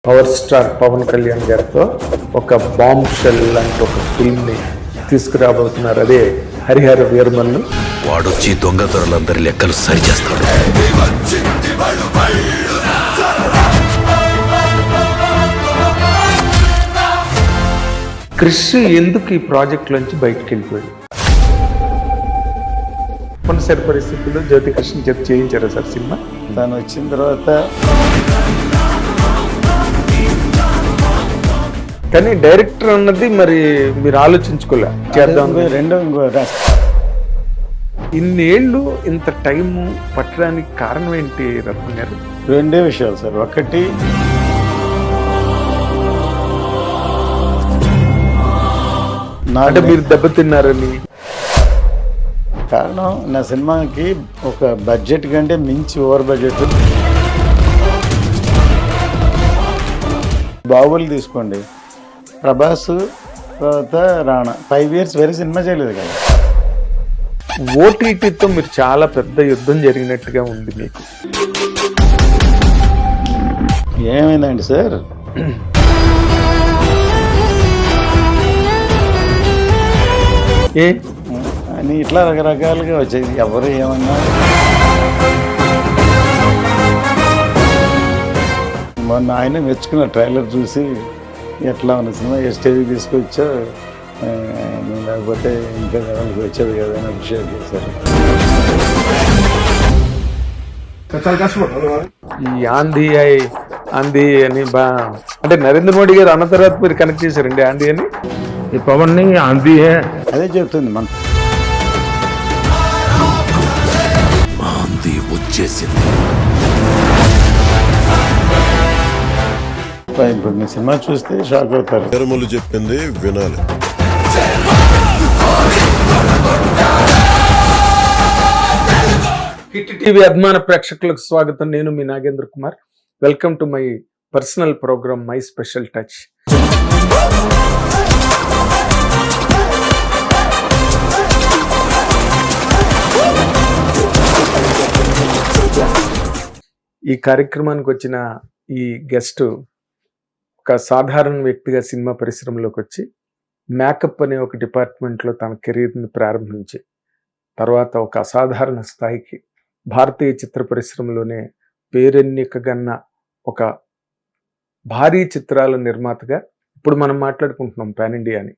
Power star Pawan Kalyan గారితో ఒక bomb shell లాంటి ఒక ఫిల్మ్ని తీసుకురాబోతున్నారు. అదే హరిహర వీరమల్లు. వాడొచ్చి దొంగతనాలందరి లెక్కలు సరిచేస్తాడు. క్రిష్ ఎందుకు ఈ ప్రాజెక్ట్ నుంచి బయటకు వెళ్ళిపోయాడు? తప్పనిసరి పరిస్థితుల్లో జ్యోతి కృష్ణ చేత చేయించారా సార్ సినిమా? తను వచ్చిన తర్వాత కానీ డైరెక్టర్ అన్నది మరి మీరు ఆలోచించుకోలే చేద్దాం రెండో ఇన్నేళ్ళు ఇంత టైము పట్టడానికి కారణం ఏంటి రత్న గారు? రెండే విషయాలు సార్. ఒకటి అంటే మీరు దెబ్బతిన్నారని కారణం, నా సినిమాకి ఒక బడ్జెట్ కంటే మించి ఓవర్ బడ్జెట్. బాహుబలి తీసుకోండి, ప్రభాస్ తర్వాత రాణా 5 years వేరే సినిమా చేయలేదు కదా. ఓటీటీతో మీరు చాలా పెద్ద యుద్ధం జరిగినట్టుగా ఉంది మీకు. ఏమైందండి సార్? ఏ అని ఇట్లా రకరకాలుగా వచ్చేది. ఎవరు ఏమన్నా మొన్న ఆయన మెచ్చుకున్న ట్రైలర్ చూసి ఎట్లా ఉన్న సినిమా ఏ స్టేజ్కి తీసుకొచ్చా, లేకపోతే ఇంకా లెవెల్కి వచ్చేది కదా అని అప్రిషియేట్ చేశారు. ఈ ఆంధీ అని అంటే నరేంద్ర మోడీ గారు అన్న తర్వాత మీరు కనెక్ట్ చేశారండి ఆంధీ అని. ఈ పవన్ ని ఆంధీ అదే చెప్తుంది మన వచ్చేసింది. ఇప్పుడు మీ సినిమా చూస్తే షాక్ అవుతారు. తిరుమల చెప్పింది వినాలి. హిట్ టీవీ అభిమాన ప్రేక్షకులకు స్వాగతం. నేను మీ Nagendra Kumar. Welcome to my personal programme my special touch. ఈ కార్యక్రమానికి వచ్చిన ఈ గెస్ట్ ఒక సాధారణ వ్యక్తిగా సినిమా పరిశ్రమలోకి వచ్చి మేకప్ అనే ఒక డిపార్ట్మెంట్లో తన కెరీర్ని ప్రారంభించి తర్వాత ఒక అసాధారణ స్థాయికి భారతీయ చిత్ర పరిశ్రమలోనే పేరెన్నికగన్న ఒక భారీ చిత్రాల నిర్మాతగా ఇప్పుడు మనం మాట్లాడుకుంటున్నాం పాన్ ఇండియా అని.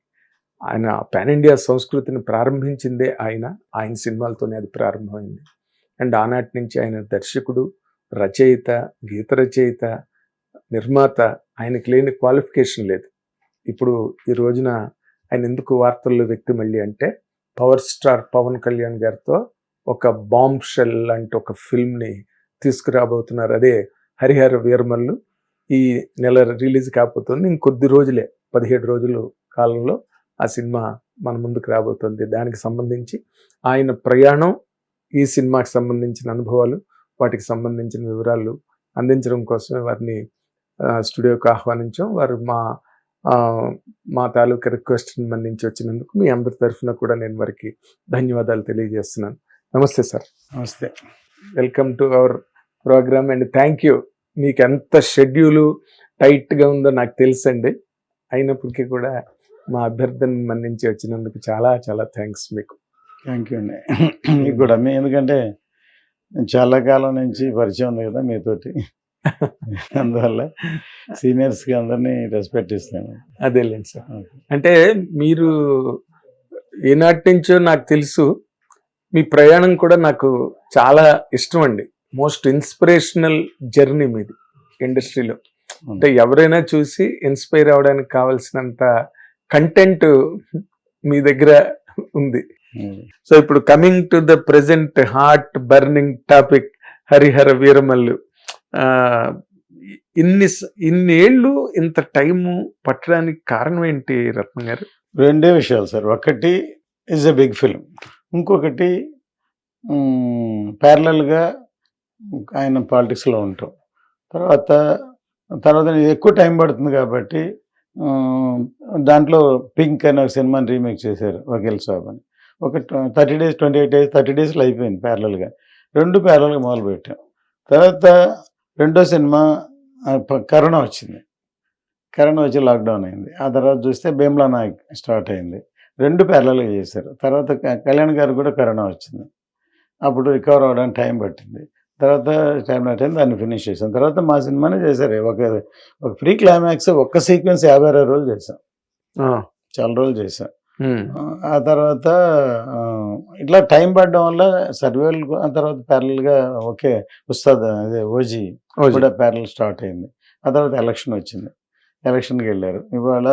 ఆయన పాన్ ఇండియా సంస్కృతిని ప్రారంభించిందే ఆయన సినిమాలతోనే అది ప్రారంభమైంది. అండ్ ఆనాటి నుంచి ఆయన దర్శకుడు, రచయిత, గీత రచయిత, నిర్మాత. ఆయనకి లేని క్వాలిఫికేషన్ లేదు. ఇప్పుడు ఈ రోజున ఆయన ఎందుకు వార్తల్లో వ్యక్తి మళ్ళీ అంటే పవర్ స్టార్ పవన్ కళ్యాణ్ గారితో ఒక బాంబ్ షెల్ లాంటి ఒక ఫిల్మ్ని తీసుకురాబోతున్నారు. అదే హరిహర వీరమల్లు. ఈ నెల రిలీజ్ కాకపోతుంది. ఇంకొద్ది రోజులే, 17 రోజుల కాలంలో ఆ సినిమా మన ముందుకు రాబోతుంది. దానికి సంబంధించి ఆయన ప్రయాణం, ఈ సినిమాకి సంబంధించిన అనుభవాలు, వాటికి సంబంధించిన వివరాలు అందించడం కోసమే వారిని స్టూడియోకి ఆహ్వానించాం. వారు మా తాలూకా రిక్వెస్ట్ని మన్నించి వచ్చినందుకు మీ అందరి తరఫున కూడా నేను వారికి ధన్యవాదాలు తెలియజేస్తున్నాను. నమస్తే సార్. నమస్తే. Welcome to our program and thank you. మీకు ఎంత షెడ్యూలు టైట్గా ఉందో నాకు తెలుసండి. అయినప్పటికీ కూడా మా అభ్యర్థన మన్నించి వచ్చినందుకు చాలా చాలా థ్యాంక్స్ మీకు. థ్యాంక్ యూ అండి. మీకు కూడా. ఎందుకంటే చాలా కాలం నుంచి పరిచయం ఉంది కదా మీతోటి, అందువల్ల సీనియర్స్కి అందరినీ రెస్పెక్ట్ ఇస్తాను. అదేలేండి సార్. అంటే మీరు ఏనాటి నుంచో నాకు తెలుసు. మీ ప్రయాణం కూడా నాకు చాలా ఇష్టం అండి. మోస్ట్ ఇన్స్పిరేషనల్ జర్నీ మీది ఇండస్ట్రీలో. అంటే ఎవరైనా చూసి ఇన్స్పైర్ అవ్వడానికి కావాల్సినంత కంటెంట్ మీ దగ్గర ఉంది. సో ఇప్పుడు coming to the present heart burning topic Harihara Veeramallu. ఇన్నేళ్ళు ఇంత టైము పట్టడానికి కారణం ఏంటి రత్న గారు? రెండే విషయాలు సార్. ఒకటి ఈజ్ ఎ బిగ్ ఫిల్మ్, ఇంకొకటి ప్యారలల్గా ఆయన పాలిటిక్స్లో ఉంటాం. తర్వాత ఎక్కువ టైం పడుతుంది కాబట్టి దాంట్లో పింక్ అనే ఒక సినిమాని రీమేక్ చేశారు, వకీల్ సాబ్ అని. ఒక 30 days 28 days 30 daysలో అయిపోయింది ప్యారలల్గా. 2 ప్యారలల్గా మొదలుపెట్టాం. తర్వాత రెండో సినిమా కరోనా వచ్చింది. కరోనా వచ్చి లాక్డౌన్ అయింది. ఆ తర్వాత చూస్తే భీమ్లా నాయక్ స్టార్ట్ అయింది. 2 ప్యారలల్‌గా చేశారు. తర్వాత కళ్యాణ్ గారికి కూడా కరోనా వచ్చింది. అప్పుడు రికవర్ అవ్వడానికి టైం పట్టింది. తర్వాత టైం పట్టింది, దాన్ని ఫినిష్ చేసాం. తర్వాత మా సినిమానే చేశారు. ఒక ప్రీ క్లైమాక్స్ ఒక్క సీక్వెన్స్ 56 రోజులు చేశాం. ఆ, చాలా రోజులు చేశాం. ఉమ్, ఆ తర్వాత ఇట్లా టైం పడడం వల్ల సర్వేలు ఆ తర్వాత ప్యారలల్‌గా ఓకే ఉస్తాద్ అదే ఓజీ ఓజీ. కూడా ప్యారలల్ స్టార్ట్ అయింది. ఆ తర్వాత ఎలక్షన్ వచ్చింది. ఎలక్షన్‌కి వెళ్ళారు. ఇవాళ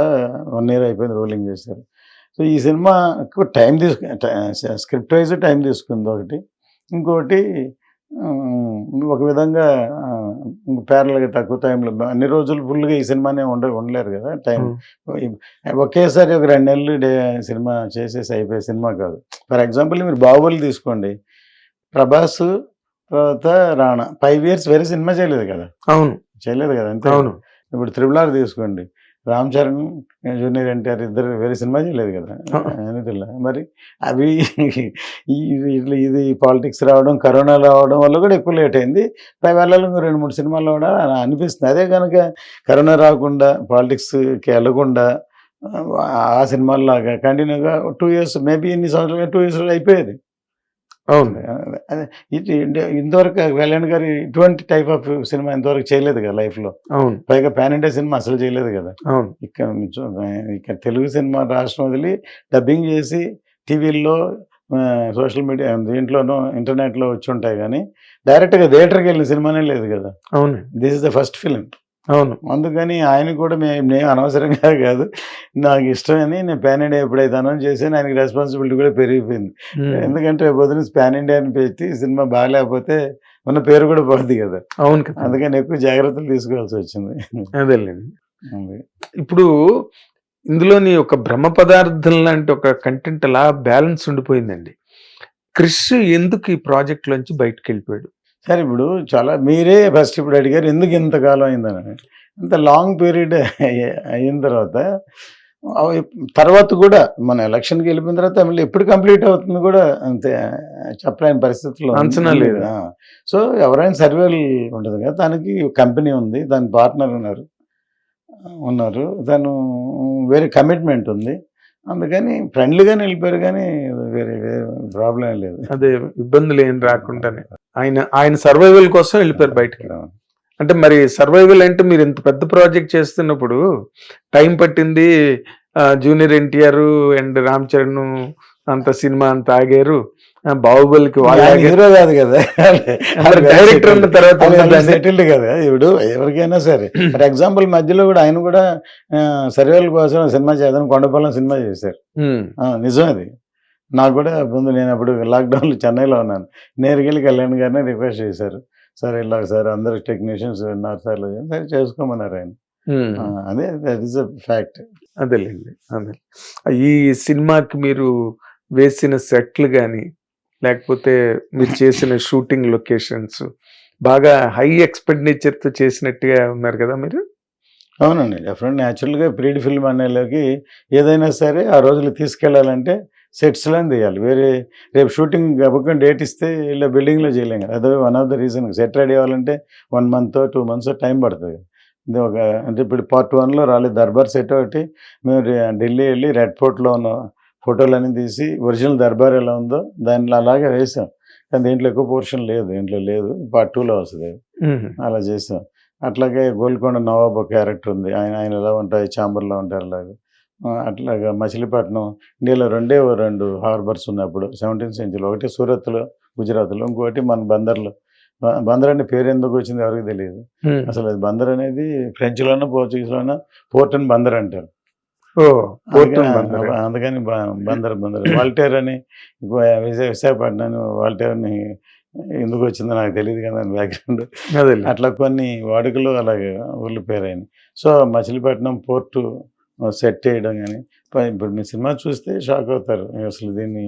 1 ఇయర్ అయిపోయింది, రోలింగ్ చేశారు. సో ఈ సినిమాకు టైం స్క్రిప్ట్ వైజ్ టైం తీసుకుంది ఒకటి. ఇంకోటి ఒక విధంగా ప్యారలల్‌గా తక్కువ టైంలో అన్ని రోజులు ఫుల్‌గా ఈ సినిమానే ఉండలేరు కదా టైం. ఒకేసారి ఒక 2 నెలలు సినిమా చేసేసి అయిపోయే సినిమా కాదు. ఫర్ ఎగ్జాంపుల్ మీరు బాహుబలి తీసుకోండి. ప్రభాస్ తర్వాత రాణా 5 ఇయర్స్ వేరే సినిమా చేయలేదు కదా. అవును చేయలేదు కదా, అంతే. అవును. ఇప్పుడు త్రిబుల్ ఆర్ తీసుకోండి. రామ్ చరణ్, జూనియర్ ఎన్టీఆర్ ఇద్దరు వేరే సినిమా చేయలేదు కదా. anything. మరి అవి ఇది పాలిటిక్స్ రావడం, కరోనా రావడం వల్ల కూడా ఎక్కువ లేట్ అయింది. పైవేళలో 2-3 సినిమాల్లో కూడా అలా అనిపిస్తుంది. అదే కనుక కరోనా రాకుండా పాలిటిక్స్కి వెళ్ళకుండా ఆ సినిమాల్లాగా కంటిన్యూగా 2 ఇయర్స్ మేబీ ఇన్ని సంవత్సరాలుగా 2 ఇయర్స్లో అయిపోయేది. అవును. అదే ఇంతవరకు కళ్యాణ్ గారు ఇటువంటి టైప్ ఆఫ్ సినిమా ఇంతవరకు చేయలేదు కదా లైఫ్లో. అవును. పైగా పాన్ ఇండియా సినిమా అసలు చేయలేదు కదా. అవును. ఇక్కడ తెలుగు సినిమా రాష్ట్రం వదిలి డబ్బింగ్ చేసి టీవీల్లో సోషల్ మీడియా దీంట్లోనూ ఇంటర్నెట్లో వచ్చి ఉంటాయి కానీ డైరెక్ట్గా థియేటర్కి వెళ్ళిన సినిమానే లేదు కదా. అవును. This is the first film. అవును. అందుకని ఆయన కూడా నేను అనవసరంగా కాదు, నాకు ఇష్టమని నేను పాన్ ఇండియా ఎప్పుడైతే అనౌన్స్ చేశాను ఆయనకి రెస్పాన్సిబిలిటీ కూడా పెరిగిపోయింది. ఎందుకంటే పొద్దున పాన్ ఇండియా అని పెట్టి సినిమా బాగాలేకపోతే ఉన్న పేరు కూడా పోద్ది కదా. అవును కదా. అందుకని ఎక్కువ జాగ్రత్తలు తీసుకోవాల్సి వచ్చింది. అదేలేండి. ఇప్పుడు ఇందులోని ఒక బ్రహ్మ పదార్థం లాంటి ఒక కంటెంట్ అలా బ్యాలెన్స్ ఉండిపోయిందండి. క్రిష్ ఎందుకు ఈ ప్రాజెక్ట్ లోంచి బయటకు వెళ్ళిపోయాడు? సరే, ఇప్పుడు మీరే ఫస్ట్ ఇప్పుడు అడిగారు ఎందుకు ఇంతకాలం అయిందని. ఇంత లాంగ్ పీరియడ్ అయిన తర్వాత కూడా మన ఎలక్షన్కి వెళ్ళిపోయిన తర్వాత మళ్ళీ ఎప్పుడు కంప్లీట్ అవుతుంది కూడా అంతే చెప్పలేని పరిస్థితుల్లో అంచనా లేదు. సో ఎవరైనా సర్వేలు ఉంటుంది కదా, దానికి కంపెనీ ఉంది, దాని పార్ట్నర్ ఉన్నారు, తను వేరే కమిట్మెంట్ ఉంది. అందుకని ఫ్రెండ్లీగానే వెళ్ళిపోయారు కానీ వేరే ప్రాబ్లం ఏం లేదు. అదే ఇబ్బందులు ఏం రాకుండానే ఆయన సర్వైవల్ కోసం వెళ్ళిపోయారు బయటకి. అంటే మరి సర్వైవల్ అంటే మీరు ఇంత పెద్ద ప్రాజెక్ట్ చేస్తున్నప్పుడు టైం పట్టింది. జూనియర్ ఎన్టీఆర్ అండ్ రామ్ చరణ్ అంత సినిమా అంత ఆగారు. బాహుబలికి హీరో కాదు కదా, డైరెక్టర్ ఉన్న తర్వాత సెటిల్డ్ కదా. ఇప్పుడు ఎవరికైనా సరే ఫర్ ఎగ్జాంపుల్ మధ్యలో కూడా ఆయన కూడా సర్వేల కోసం సినిమా చేద్దాం కొండపాలెం సినిమా చేశారు. నిజం అది. నాకు కూడా ముందు నేను అప్పుడు లాక్డౌన్లో చెన్నైలో ఉన్నాను. నేరుకెళ్ళి కళ్యాణ్ గారిని రిక్వెస్ట్ చేశారు, సార్ ఇలా సార్ అందరు టెక్నీషియన్స్ ఉన్నారు సార్, సరే చేసుకోమన్నారు ఆయన. అదే దట్ ఈస్ అ ఫ్యాక్ట్. అదేలేండి. అదే ఈ సినిమాకి మీరు వేసిన సెట్లు కానీ లేకపోతే మీరు చేసిన షూటింగ్ లొకేషన్స్ బాగా హై ఎక్స్పెండిచర్తో చేసినట్టుగా ఉన్నారు కదా మీరు. అవునండి, డెఫినెట్. న్యాచురల్గా ప్రీడ్ ఫిల్మ్ అనేలోకి ఏదైనా సరే ఆ రోజులు తీసుకెళ్ళాలంటే సెట్స్లోనే తీయాలి. వేరే రేపు షూటింగ్ గబుక్కుని డేట్ ఇస్తే ఇలా బిల్డింగ్లో చేయలేం కదా. అదే one of the reason. Set ready అవ్వాలంటే 1 month 2 months టైం పడుతుంది. ఇది అంటే ఇప్పుడు Part 1లో రాలేదు దర్బార్ సెట్ ఒకటి. మేము ఢిల్లీ వెళ్ళి రెడ్ ఫోర్ట్లో ఉన్న ఫోటోలన్నీ తీసి ఒరిజినల్ దర్బార్ ఎలా ఉందో దాంట్లో అలాగే వేసాం. కానీ దీంట్లో ఎక్కువ పోర్షన్ లేదు, దీంట్లో లేదు. Part 2లో వస్తుంది, అలా చేసాం. అట్లాగే గోల్కొండ నవాబ్ ఒక క్యారెక్టర్ ఉంది, ఆయన ఎలా ఉంటాయి, చాంబర్లో ఉంటారు అలాగే. అట్లాగా మచిలీపట్నం ఇండియాలో 2 హార్బర్స్ ఉన్నప్పుడు 17th century. ఒకటి సూరత్లో గుజరాత్లో, ఇంకోటి మన బందర్లో. బందర్ అంటే పేరు ఎందుకు వచ్చింది ఎవరికి తెలియదు అసలు. అది బందర్ అనేది ఫ్రెంచ్లోనో పోర్చుగీస్లోనో పోర్ట్ అండ్ బందర్ అంటారు. అందుకని బందర్. వాల్టేర్ అని విశాఖపట్నం వాల్టేర్ని ఎందుకు వచ్చిందో నాకు తెలియదు కదా బ్యాక్గ్రౌండ్. అట్లా కొన్ని వాడుకలు అలాగే ఊళ్ళ పేరైంది. సో మచిలీపట్నం పోర్టు సెట్ చేయడం కానీ ఇప్పుడు మీ సినిమా చూస్తే షాక్ అవుతారు, అసలు దీన్ని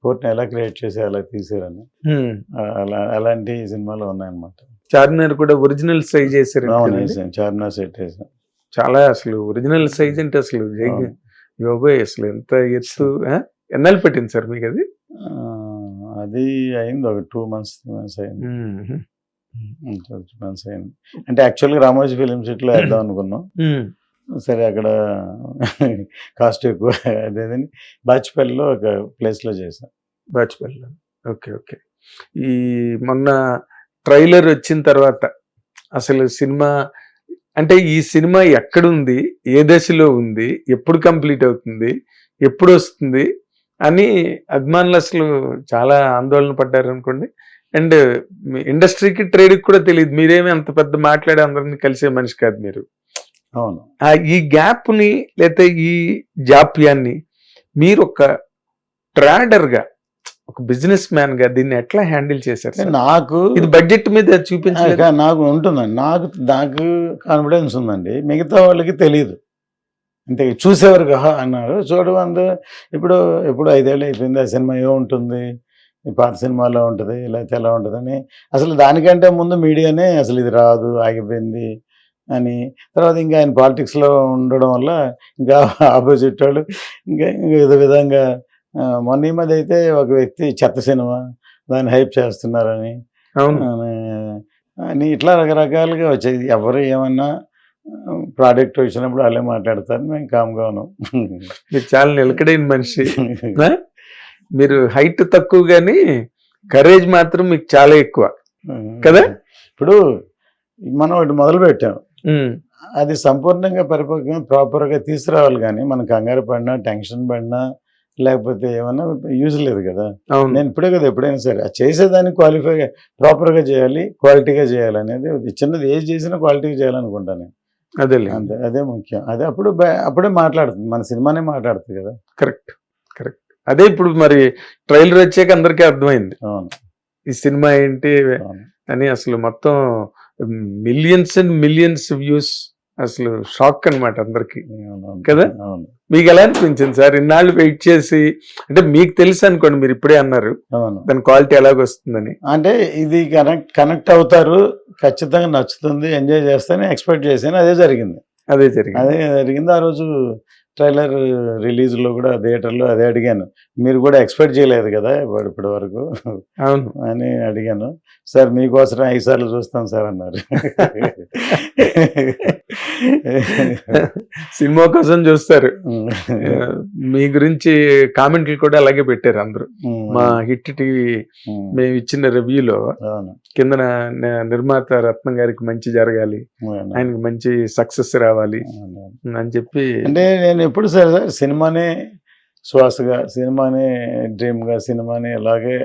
పోర్ట్ని ఎలా క్రియేట్ చేసి అలా తీసారని. అలాంటి సినిమాలు ఉన్నాయన్నమాట. చార్మినార్ కూడా ఒరిజినల్ సైజ్ చేశారు. చార్మినార్ సెట్ వేసాం. చాలా అసలు ఒరిజినల్ సైజ్ అంటే అసలు యోగోయ్ అసలు ఎంత ఎత్తు. ఎన్నాళ్ళు పెట్టింది సార్ మీకు అది? అది అయింది ఒక 2 months 3 months అయింది. 2 months అయింది. అంటే యాక్చువల్గా రామోజీ ఫిలిం సిటీలో వేద్దాం అనుకున్నాం. సరే అక్కడ కాస్ట్ ఎక్కువ అదేదని బాచిపల్లిలో ఒక ప్లేస్లో చేశాను. బాచుపల్లి. Okay, okay. ఈ మొన్న ట్రైలర్ వచ్చిన తర్వాత అసలు సినిమా అంటే ఈ సినిమా ఎక్కడుంది, ఏ దశలో ఉంది, ఎప్పుడు కంప్లీట్ అవుతుంది, ఎప్పుడు వస్తుంది అని అభిమానులు అసలు చాలా ఆందోళన పడ్డారు అనుకోండి. అండ్ మీ ఇండస్ట్రీకి ట్రేడ్కి కూడా తెలియదు. మీరేమీ అంత పెద్ద మాట్లాడే అందరినీ కలిసే మనిషి కాదు మీరు. అవును. ఈ గ్యాప్ని లేకపోతే ఈ జాప్యాన్ని మీరు ఒక ట్రాడర్గా, ఒక బిజినెస్ మ్యాన్ గా దీన్ని ఎట్లా హ్యాండిల్ చేశారు సార్? నాకు ఇది బడ్జెట్ మీద చూపించలేదు. నాకు ఉంటుందండి, నాకు కాన్ఫిడెన్స్ ఉందండి, మిగతా వాళ్ళకి తెలియదు. అంటే చూసేవారు కహా అన్నారు. చూడవందు ఇప్పుడు 5 ఏళ్ళు అయిపోయింది, ఆ సినిమా ఏముంటుంది, ఈ పాత సినిమాలో ఉంటుంది లేకపోతే ఎలా ఉంటుందని. అసలు దానికంటే ముందు మీడియానే అసలు ఇది రాదు, ఆగిపోయింది అని. తర్వాత ఇంకా ఆయన పాలిటిక్స్లో ఉండడం వల్ల ఇంకా ఆపోజిట్ వాళ్ళు ఇంకా ఏదో విధంగా మొన్న ఈ మధ్య అయితే ఒక వ్యక్తి చెత్త సినిమా దాన్ని హైప్ చేస్తున్నారని అని ఇట్లా రకరకాలుగా వచ్చాయి. ఎవరు ఏమన్నా ప్రోడక్ట్ వచ్చినప్పుడు వాళ్ళే మాట్లాడతారు, మేము కామ్గా ఉన్నాం. మీరు చాలా నిలకడైన మనిషి. మీరు హైట్ తక్కువ కానీ కరేజ్ మాత్రం మీకు చాలా ఎక్కువ కదా. ఇప్పుడు మనం ఒకటి మొదలు పెట్టాం, అది సంపూర్ణంగా పరిపక్వంగా ప్రాపర్గా తీసుకురావాలి. కానీ మనం కంగారు పడినా టెన్షన్ పడినా లేకపోతే ఏమన్నా యూజ్ లేదు కదా. నేను ఇప్పుడే కదా ఎప్పుడైనా సరే చేసేదాన్ని క్వాలిఫై ప్రాపర్గా చేయాలి, క్వాలిటీగా చేయాలి అనేది. చిన్నది ఏది చేసినా క్వాలిటీగా చేయాలనుకుంటాను. అదే అంతే, అదే ముఖ్యం. అదే అప్పుడే మాట్లాడుతుంది, మన సినిమానే మాట్లాడుతుంది కదా. Correct, correct. అదే ఇప్పుడు మరి ట్రైలర్ వచ్చాక అందరికీ అర్థమైంది ఈ సినిమా ఏంటి అని. అసలు మొత్తం మిలియన్స్ అండ్ మిలియన్స్ వ్యూస్, అసలు షాక్ అనమాట అందరికి కదా. మీకు ఎలా అనిపించింది సార్ ఇన్నాళ్ళు వెయిట్ చేసి? అంటే మీకు తెలుసు అనుకోండి, మీరు ఇప్పుడే అన్నారు దాని క్వాలిటీ ఎలాగొస్తుందని. అంటే ఇది కనెక్ట్ అవుతారు, ఖచ్చితంగా నచ్చుతుంది, ఎంజాయ్ చేస్తానని ఎక్స్పెక్ట్ చేశాను. అదే జరిగింది. ఆ రోజు ట్రైలర్ రిలీజ్లో కూడా థియేటర్లో అదే అడిగాను, మీరు కూడా ఎక్స్పెక్ట్ చేయలేదు కదా ఇప్పటి వరకు అవును అని అడిగాను. సార్ మీకోసం 5 సార్లు చూస్తాం సార్ అన్నారు. సినిమా కోసం చూస్తారు. మీ గురించి కామెంట్లు కూడా అలాగే పెట్టారు అందరూ. మా హిట్ టీవీ మేము ఇచ్చిన రివ్యూలో కింద నిర్మాత రత్నం గారికి మంచి జరగాలి, ఆయనకి మంచి సక్సెస్ రావాలి అని చెప్పి. అంటే నేను ఎప్పుడు సార్ సినిమానే శ్వాసగా, సినిమానే డ్రీమ్గా, సినిమానే అలాగే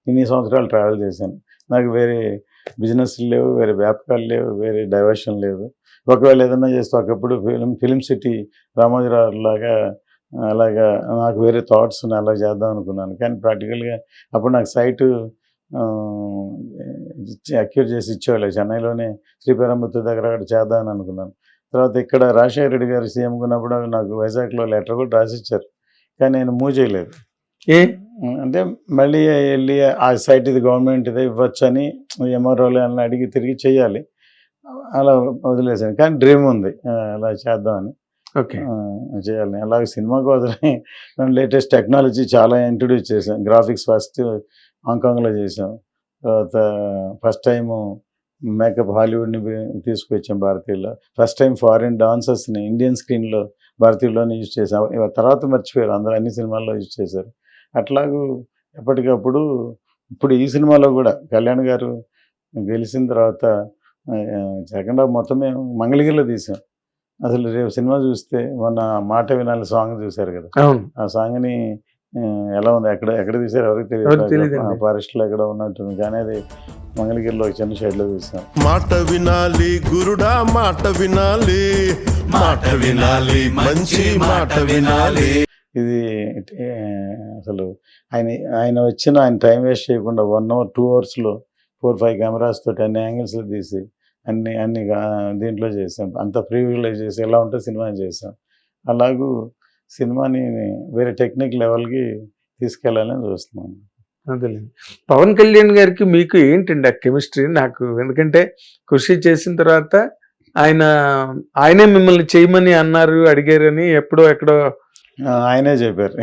ఇన్ని సంవత్సరాలు ట్రావెల్ చేశాను. నాకు వేరే బిజినెస్ లేవు, వేరే వ్యాపకాలు లేవు, వేరే డైవర్షన్ లేదు. ఒకవేళ ఏదన్నా చేస్తే ఒకప్పుడు ఫిలిం సిటీ రామోజీరావు లాగా అలాగా నాకు వేరే థాట్స్ అలా చేద్దాం అనుకున్నాను. కానీ ప్రాక్టికల్గా అప్పుడు నాకు సైటు అక్యూర్ చేసి ఇచ్చేవాళ్ళు. చెన్నైలోనే శ్రీపెరంబత్తూర్ దగ్గర అక్కడ చేద్దామని అనుకున్నాను. తర్వాత ఇక్కడ రాజశేఖర రెడ్డి గారు సీఎంగా ఉన్నప్పుడు నాకు వైజాగ్లో లెటర్ కూడా రాసిచ్చారు, కానీ నేను మూవ్ చేయలేదు. అంటే మళ్ళీ వెళ్ళి ఆ సైట్ ఇది గవర్నమెంట్ ఇదే ఇవ్వచ్చు అని ఎంఆర్ఓలు అని అడిగి తిరిగి చేయాలి, అలా వదిలేసాను. కానీ డ్రీమ్ ఉంది అలా చేద్దామని, చేయాలని. అలాగే సినిమా కోసమే లేటెస్ట్ టెక్నాలజీ చాలా ఇంట్రడ్యూస్ చేశాం. గ్రాఫిక్స్ ఫస్ట్ హాంకాంగ్లో చేసాం. తర్వాత ఫస్ట్ టైము మేకప్ హాలీవుడ్ని తీసుకొచ్చాం భారతీయుల్లో. ఫస్ట్ టైం ఫారిన్ డాన్సర్స్ని ఇండియన్ స్క్రీన్లో భారతీయుల్లోనే యూజ్ చేసాం. తర్వాత మర్చిపోయారు అందరూ, అన్ని సినిమాల్లో యూజ్ చేశారు. అట్లాగూ ఎప్పటికప్పుడు ఇప్పుడు ఈ సినిమాలో కూడా కళ్యాణ్ గారు గెలిచిన తర్వాత సెకండ్ హాఫ్ మొత్తం మేము మంగళగిరిలో తీసాం. అసలు రేపు సినిమా చూస్తే మొన్న మాట వినాలి సాంగ్ చూశారు కదా, ఆ సాంగ్ని ఎలా ఉంది, ఎక్కడ తీసారు ఎవరికి తెలియదు, ఫారెస్ట్లో ఎక్కడ ఉన్నట్టుంది. కానీ అది మంగళగిరిలో చిన్న షెడ్లో చూసాం. మాట వినాలి గురుడా, మాట వినాలి, మాట వినాలి, మంచి మాట వినాలి. ఇది అసలు ఆయన ఆయన టైం వేస్ట్ చేయకుండా 1 hour 2 hours 4-5 కెమెరాస్ తోటి అన్ని యాంగిల్స్లో తీసి అన్ని దీంట్లో చేసాం. అంత ప్రివిలేజ్ చేసి ఎలా ఉంటే సినిమా చేసాం. అలాగూ సినిమాని వేరే టెక్నిక్ లెవెల్కి తీసుకెళ్ళాలని చూస్తున్నాను. అదేలేండి. పవన్ కళ్యాణ్ గారికి మీకు ఏంటండి ఆ కెమిస్ట్రీ? నాకు ఎందుకంటే కృషి చేసిన తర్వాత ఆయనే మిమ్మల్ని చేయమని అన్నారు, అడిగారని ఎక్కడో ఆయనే చెప్పారు.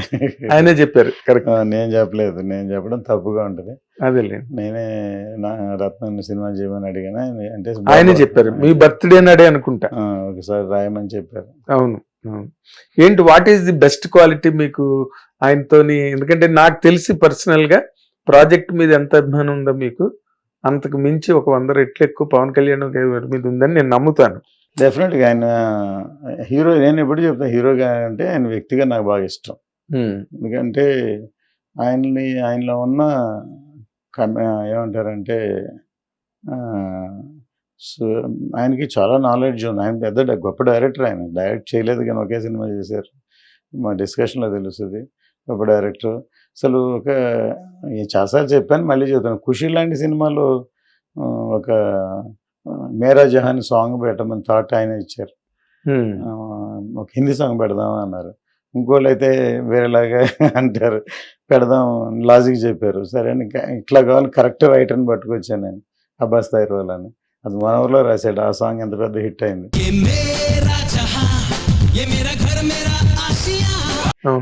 ఆయనే చెప్పారు. కరెక్ట్. నేను చెప్పలేదు, నేను చెప్పడం తప్పుగా ఉంటుంది. అదేలేండి. నేనే నా రత్నం సినిమా చేయమని అడిగాను. అంటే ఆయనే చెప్పారు. మీ బర్త్డే నాడే అనుకుంటా. ఒకసారి రాయమని చెప్పారు. అవును, అవును. ఏంటి, what is the best quality మీకు ఆయనతోని? ఎందుకంటే నాకు తెలిసి పర్సనల్ గా ప్రాజెక్ట్ మీద ఎంత అభిమానం ఉందో మీకు, అంతకు మించి ఒక 100 రెట్లు ఎక్కువ పవన్ కళ్యాణ్ గారి మీద ఉందని నేను నమ్ముతాను. డెఫినెట్గా ఆయన హీరో. నేను ఎప్పుడు చెప్తాను, హీరోగా అంటే ఆయన వ్యక్తిగా నాకు బాగా ఇష్టం. ఎందుకంటే ఆయనలో ఉన్న ఏమంటారంటే ఆయనకి చాలా నాలెడ్జ్ ఉంది. ఆయన పెద్ద గొప్ప డైరెక్టర్. ఆయన డైరెక్ట్ చేయలేదు కానీ ఒకే సినిమా చేశారు. మా డిస్కషన్లో తెలుస్తుంది. గొప్ప డైరెక్టర్. అసలు చాలాసార్లు చెప్పాను, మళ్ళీ చెప్తాను. ఖుషి లాంటి సినిమాలో ఒక మేరా జహాన్ సాంగ్ పెట్టమని థాట్ ఆయన ఇచ్చారు. ఒక హిందీ సాంగ్ పెడదాం అన్నారు. ఇంకోళ్ళు అయితే వేరేలాగా అంటారు, పెడదాం లాజిక్ చెప్పారు. సరే అని ఇట్లా కావాలి, కరెక్ట్ రైటర్ని పట్టుకొచ్చాను నేను, అబ్బాస్ తైర్వాల్ అని. అది మన ఊర్లో రాశాడు. ఆ సాంగ్ ఎంత పెద్ద హిట్ అయింది.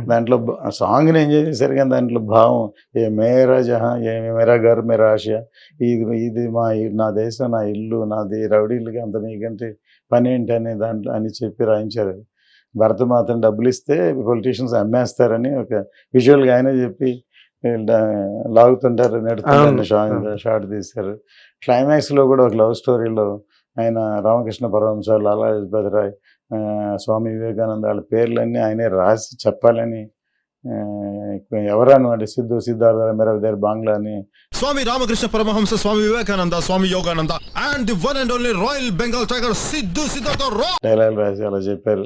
దాంట్లో సాంగ్ని ఎంజాయ్ చేశారు కానీ దాంట్లో భావం, ఏ మేరా జహా, ఏ మేరా ఘర్ మేరా ఆసియా, ఇది నా దేశం, నా ఇల్లు, నాది, రౌడీలకి అంత మీకంటే పని ఏంటి అని దాంట్లో అని చెప్పి రాయించారు. భరత మాతను డబ్బులు ఇస్తే పొలిటీషియన్స్ అమ్మేస్తారని ఒక విజువల్గా ఆయన చెప్పి లాగుతుంటారు, నెడుతుంటారు, షార్ట్ తీశారు. క్లైమాక్స్లో కూడా ఒక లవ్ స్టోరీలో ఆయన రామకృష్ణ పరమహంస, లాలా లజపత్ రాయ్, స్వామి వివేకానంద వాళ్ళ పేర్లన్నీ ఆయనే రాసి చెప్పాలని ఎవరను అంటే సిద్ధార్థ మేరా విద్యార్ బాంగ్లా అని Swami Ramakrishna Paramahamsa, Swami Vivekananda, Swami Yogananda and the one and only royal Bengal tiger Siddhartha dialogue రాసి అలా చెప్పారు.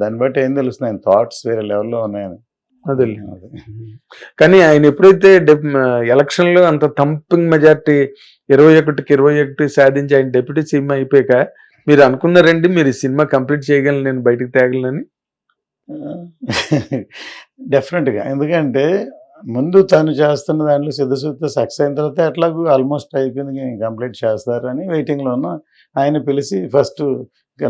దాన్ని బట్టి ఏం తెలుస్తుంది, ఆయన థాట్స్ వేరే లెవెల్లో ఉన్నాయని. అదే. కానీ ఆయన ఎప్పుడైతే ఎలక్షన్ లో అంత థంపింగ్ మెజార్టీ 21కి 21 సాధించి ఆయన డిప్యూటీ సీఎం అయిపోయాక మీరు అనుకున్నారండి, మీరు ఈ సినిమా కంప్లీట్ చేయగలను, నేను బయటకు తేగలనని? డెఫినెట్గా. ఎందుకంటే ముందు తను చేస్తున్న దాంట్లో సిద్ధశుద్ధ సక్సెస్ అయిన తర్వాత ఎట్లాగూ ఆల్మోస్ట్ అయిపోయింది, కంప్లీట్ చేస్తారని వెయిటింగ్లో ఉన్న ఆయన పిలిచి ఫస్ట్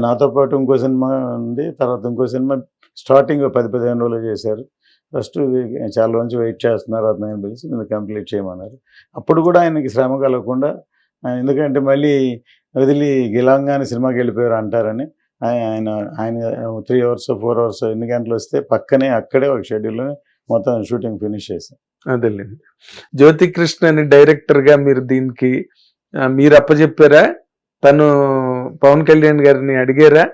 నాతో పాటు ఇంకో సినిమా ఉంది, తర్వాత ఇంకో సినిమా స్టార్టింగ్ 10-15 రోజులు చేశారు. ఫస్ట్ ఇది చాలా రోజు వెయిట్ చేస్తున్నారు, అతను పిలిచి మీరు కంప్లీట్ చేయమన్నారు. అప్పుడు కూడా ఆయనకి శ్రమ కలగకుండా, ఎందుకంటే మళ్ళీ వదిలి గిలాంగానే సినిమాకి వెళ్ళిపోయారు అంటారని ఆయన 3 hours 4 hours ఎన్ని గంటలు వస్తే పక్కనే అక్కడే ఒక షెడ్యూల్లో మొత్తం షూటింగ్ ఫినిష్ చేశాం. అదేలేండి. జ్యోతికృష్ణ అని డైరెక్టర్గా మీరు దీనికి మీరు అప్పచెప్పారా? తను పవన్ కళ్యాణ్ గారిని అడిగారా?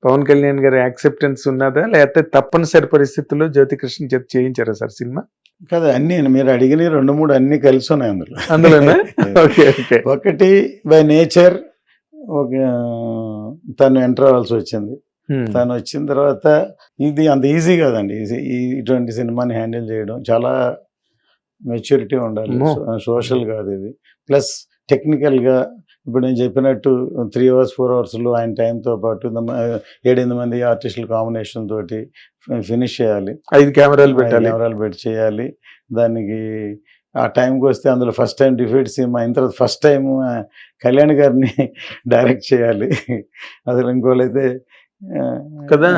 పవన్ కళ్యాణ్ గారి యాక్సెప్టెన్స్ ఉన్నదా, లేకపోతే తప్పనిసరి పరిస్థితుల్లో జ్యోతికృష్ణ చేత చేయించారా సార్ సినిమా? కదా, అన్నీ మీరు అడిగిన 2-3 అన్నీ కలిసి ఉన్నాయి అందులోనే. ఒకటి బై నేచర్ తను ఎంటర్ అవ్వాల్సి వచ్చింది. తను వచ్చిన తర్వాత ఇది అంత ఈజీ కాదండి. ఇటువంటి సినిమాని హ్యాండిల్ చేయడం చాలా మెచ్యూరిటీ ఉండాలి. సోషల్ కాదు ఇది. ప్లస్ టెక్నికల్గా ఇప్పుడు నేను చెప్పినట్టు 3 hours 4 hours ఆయన టైంతో పాటు 7-8 మంది ఆర్టిస్టుల కాంబినేషన్ తోటి ఫినిష్ చేయాలి. 5 కెమెరాలు పెట్టి చేయాలి. దానికి ఆ టైంకి వస్తే అందులో ఫస్ట్ టైం డిఫీట్ సినిమా అయిన తర్వాత ఫస్ట్ టైం కళ్యాణ్ గారిని డైరెక్ట్ చేయాలి. అసలు ఇంకోళ్ళైతే కదా